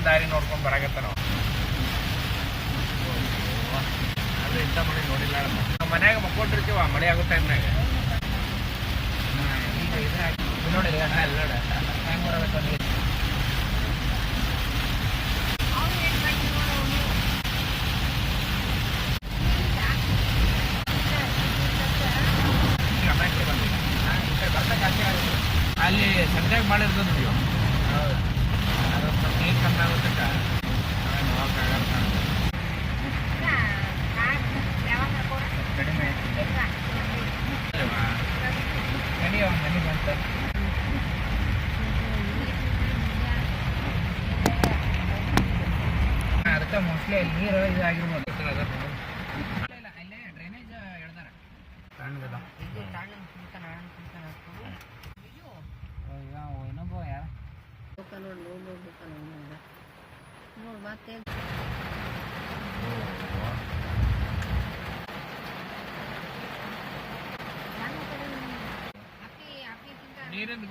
ದಾರಿ ನೋಡ್ಕೊಂಡು ಬರಾಕತ್ತ ನಾವು. ಅದು ಇಂಥ ಮಳೆ ನೋಡಿಲ್ಲ. ನಾವು ಮನ್ಯಾಗ ಮಕ್ಕೊಂಡಿರ್ತೀವ ಮಳೆ ಆಗೋ ಟೈಮ್ನಾಗ. ಈಗ ಇದು ನೋಡಿ ನೋಡ ಹೆಂಗೆ ಬರಬೇಕು ಅಲ್ಲಿ. ಅಲ್ಲಿ ಸಂಜೆಗೆ ಮಾಡಿರ್ತದೆ ನೀವು. ಹೌದು, ಅದೊಂದು ನೀರು ಕಮ್ಮಿ ಆಗುತ್ತಕ್ಕ ನೋಡೋಕ್ಕಾಗಲ್ಲ. ಕಡಿಮೆ ಕಡಿಯೋ ಮನೆ ಬಂತ. ಅದಕ್ಕೆ ಮೋಸ್ಟ್ಲಿ ಅಲ್ಲಿ ನೀರು ಇದಾಗಿರ್ಬೋದು. ಇಲ್ಲ ಅಲ್ಲೇ ಡ್ರೈನೇಜ್ ಹೇಳ್ದಾರ ಸಣ್ಣದ. ಇನ್ನೊಬ್ಬ ಯಾರ ನೋಡಿ ಮತ್ತೆ ನೀರಿಂದ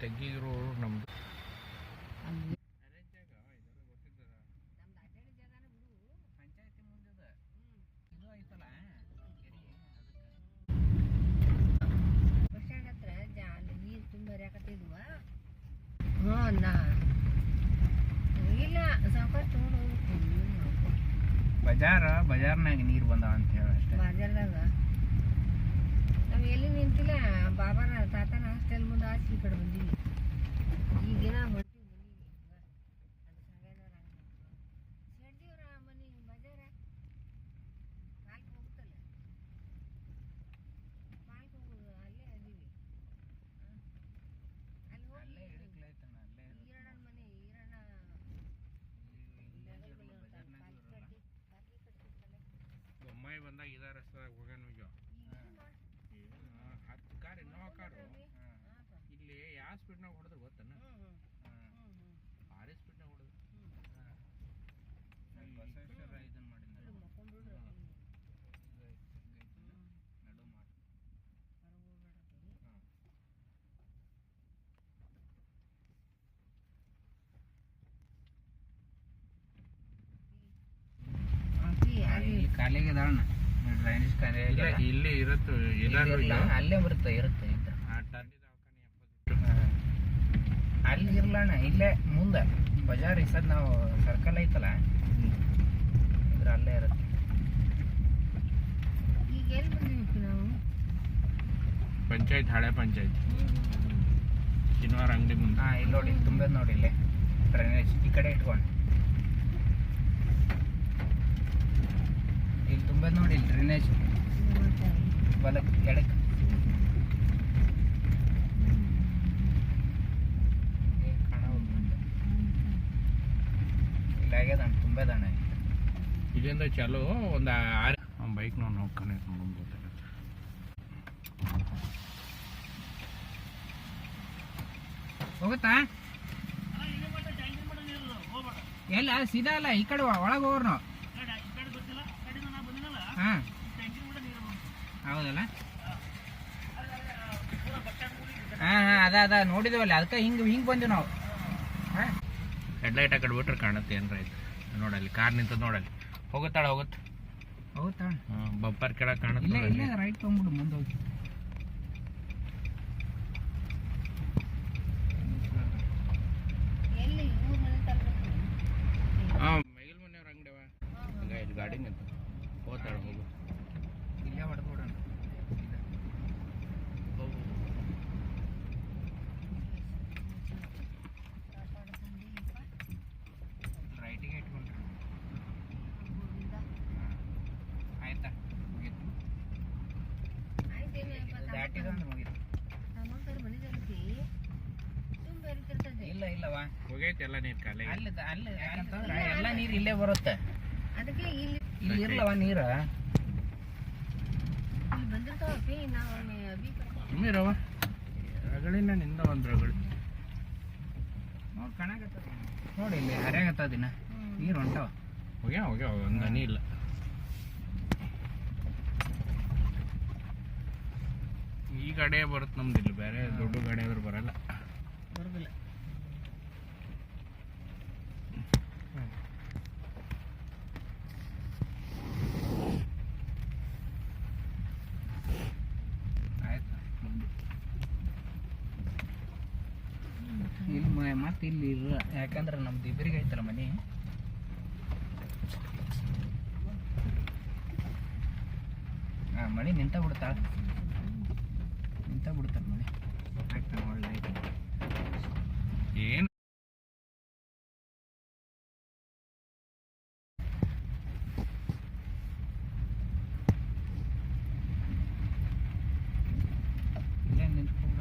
ತೆಗಿದ್ರು ನಮ್ದು. ಬಜಾರ್ನಾಗ ನೀರು ಬಂದಾವ ಅಂತ ಹೇಳಿ ಅಷ್ಟೇ. ಬಜಾರ್ದಾಗ ನಾವು ಎಲ್ಲಿ ನಿಂತಿಲ್ಲ. ಬಾಬಾನ ತಾತನ ಹಾಸ್ಟೆಲ್ ಮುಂದೆ ಆಚೆ ಈ ಕಡೆ ಬಂದೀವಿ. ಈಗಿನ ಹೊಂಟಿವಿ ಶೆಡ್ಡಿಯವ್ರ ಮನೆ ಬಜಾರ ಪಾಲ್ಕ್ ಹೋಗುತ್ತಲ್ಲ. ಪಾಲ್ಕ್ ಹೋಗುದು ಅಲ್ಲೇ ಅದೀವಿ. ಅಲ್ಲಿ ಹೋಗಿ ಈರಣ್ಣನ ಮನೆ ಈರಣ್ಣ ಬೊಮ್ಮಾಯಿ ಬಂದಾಗ ಇದ ರಸ್ತೆದಾಗ ಹೋಗ್ಯಾನ. ಹತ್ತು ಕಾರ್ ಇನ್ನೋವಾ ಕಾರು ಇಲ್ಲಿ ಯಾವ ಸ್ಪೀಡ್ನಾಗ ಹೊಡೆದ್ರೆ ಗೊತ್ತನ? ಭಾರಿ ಸ್ಪೀಡ್ನಾಗ ಹೊಡೆದ್ರು. ಬಸವೇಶ್ವರ ಇದನ್ನ ಮಾಡಿದ ನಡು ಮಾಡಿ ಕಾಲಿಗೆ ದಾಣ ಡ್ರೈನೇಜ್ ಕಾಲೇ ಇಲ್ಲಿ ಇರುತ್ತೆ. ಅಲ್ಲೇ ಇರುತ್ತೆ ಇರುತ್ತೆ ಅಲ್ಲಿ ಇರ್ಲಣ್ಣ. ಇಲ್ಲೇ ಮುಂದೆ ಬಜಾರ್ ಇಸದ್ ನಾವು ಸರ್ಕಲ್ ಐತಲ್ಲ ಇದ್ರ ಅಲ್ಲೇ ಇರುತ್ತೆ. ಈಗ ಎಲ್ಲಿ ಬಂದಿವಿ ನಾವು? ಪಂಚಾಯತ್ ಹಳೆ ಪಂಚಾಯತ್ ಶನಿವಾರ ಅಂಗಡಿ ಮುಂದೆ. ಇಲ್ಲಿ ನೋಡಿ ತುಂಬದ್ ನೋಡಿ ಇಲ್ಲೇ ಡ್ರೈನೇಜ್ ಈ ಕಡೆ ಇಟ್ಕೊಂಡು ಇಲ್ಲಿ ತುಂಬದ್ ನೋಡಿ ಇಲ್ಲಿ ಡ್ರೈನೇಜ್ ಬಲಕ್ ಎಡಕ್ ಇಲ್ಲಾಗ್ಯದಣ್ಣ ತುಂಬದಣ್ಣ. ಇದರಿಂದ ಚಲೋ ಒಂದು ಬೈಕ್ ನಾವು ನೋಡ್ಕೊಂಡು ಹೋಗುತ್ತಾ? ಎಲ್ಲ ಸೀದಾ ಅಲ್ಲ ಈ ಕಡೆ ಒಳಗೆ ಹೋಗ್ರು ನಾವು. ಹಾಂ ಹೌದಲ್ಲ. ಹಾಂ ಅದ ನೋಡಿದೇವಲ್ಲ ಅದಕ್ಕೆ ಹಿಂಗೆ ಬಂದಿವಿ ನಾವು. ಹಾಂ ಹೆಡ್ಲೈಟ್ ಆ ಕಡೆ ಬಿಟ್ರೆ ಕಾಣುತ್ತೆ ಏನ್ರ ಇದು ನೋಡಲ್ಲಿ ಕಾರ್ ನಿಂತದ ನೋಡಲ್ಲಿ. ಹೋಗುತ್ತಾಳ ಹೋಗುತ್ತೆ ಹಾಂ ಬಂಪರ್ ಕೆಳಗೆ ಕಾಣುತ್ತೆ. ಇಲ್ಲೇ ರೈಟ್ ತೊಗೊಂಡ್ಬಿಡು ಮುಂದೆ ಹೋಗಿ. ಹಾಂ ಮೈಗಲ್ ಮನೆಯವ್ರ ಅಂಗಡಿವ ಈಗ ಇಲ್ಲಿ ಗಾಡಿ ನಿಂತ ಹೋಗ್ತಾಳ ಹೋಗು. ಇಲ್ಲೇ ಹೊಡೆದ್ಬಿಡೋಣ ರೈಟಿಗೆ ಇಟ್ಕೊಂಡ್ರೆ ಆಯ್ತಾ ಮುಗೀತು. ದಾಟಿದ ಅಂದ್ರೆ ಮುಗೀತು. ಇಲ್ಲವಾ ಹೋಗೈತೆ ಎಲ್ಲ ನೀರು ಖಾಲಿ. ಅಲ್ಲಿ ಯಾಕಂತಂದ್ರೆ ಎಲ್ಲ ನೀರು ಇಲ್ಲೇ ಬರುತ್ತೆ. ಅದಕ್ಕೆ ಇಲ್ಲಿ ಇರ್ಲವ ನೀರು ತುಂಬಿರವ ರಗಳಿನ ನಿಂದ ಒಂದು ರಗಳಿ ನೋಡಿ ಕಾಣಕತ್ತ ನೋಡಿ ಇಲ್ಲಿ ಹರಿಯಾಗತ್ತ ದಿನ ನೀರು ಹೊಂಟವ. ಹೋಗ್ಯಾವ ಒಂದು ಹನಿ ಇಲ್ಲ. ಈ ಗಾಡಿ ಬರುತ್ತೆ ನಮ್ದು, ಇಲ್ಲಿ ಬೇರೆ ದೊಡ್ಡ ಗಾಡಿ ಆದ್ರೆ ಬರಲ್ಲ. ಬರೋದಿಲ್ಲ. ಇಲ್ಲಿ ಮತ್ತೆ ಇಲ್ಲಿ ಇಲ್ಲ, ಯಾಕಂದ್ರೆ ನಮ್ದು ಇಬ್ಬರಿಗೆ ಐತಲ್ಲ ಮನೆ. ಮಳೆ ನಿಂತ ಬಿಡ್ತಾಳೆ, ಬಿಡ್ತಾರೆ ಮಳೆ. ಆಗ್ತಾನೆ ಒಳ್ಳೆ ಏನು ಇಲ್ಲೇ ನಿಂತ್ಕೊಂಡ.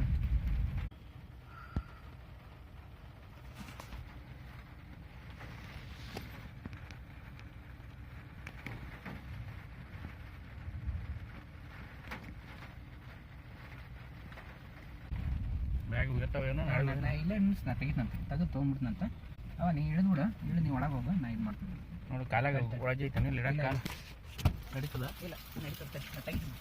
ಬ್ಯಾಗ್ ಹೋಗ್ತಾವೇನೋ ನಾ ಇಲ್ಲೇ ನಾ ತೆಗಿತಂತೆ, ತೆಗೆದು ತೊಗೊಂಡ್ಬಿಡ್ತಂತ. ಅವ ನೀ ಇಳಿದ್ಬಿಡ, ನೀವು ಒಳಗೆ ಹೋಗ, ನಾ ಇದು ಮಾಡ್ತೀನಿ ನೋಡು. ಕಾಲಾಗ ಒಳಗೆ ಐತಾನೆ ಇಲ್ಲಿ ಇಡಕ್ಕೆ ನಡೀತದ? ಇಲ್ಲ ನಡೀತದೆ, ನಾ ತೆಗಿತೀನಿ.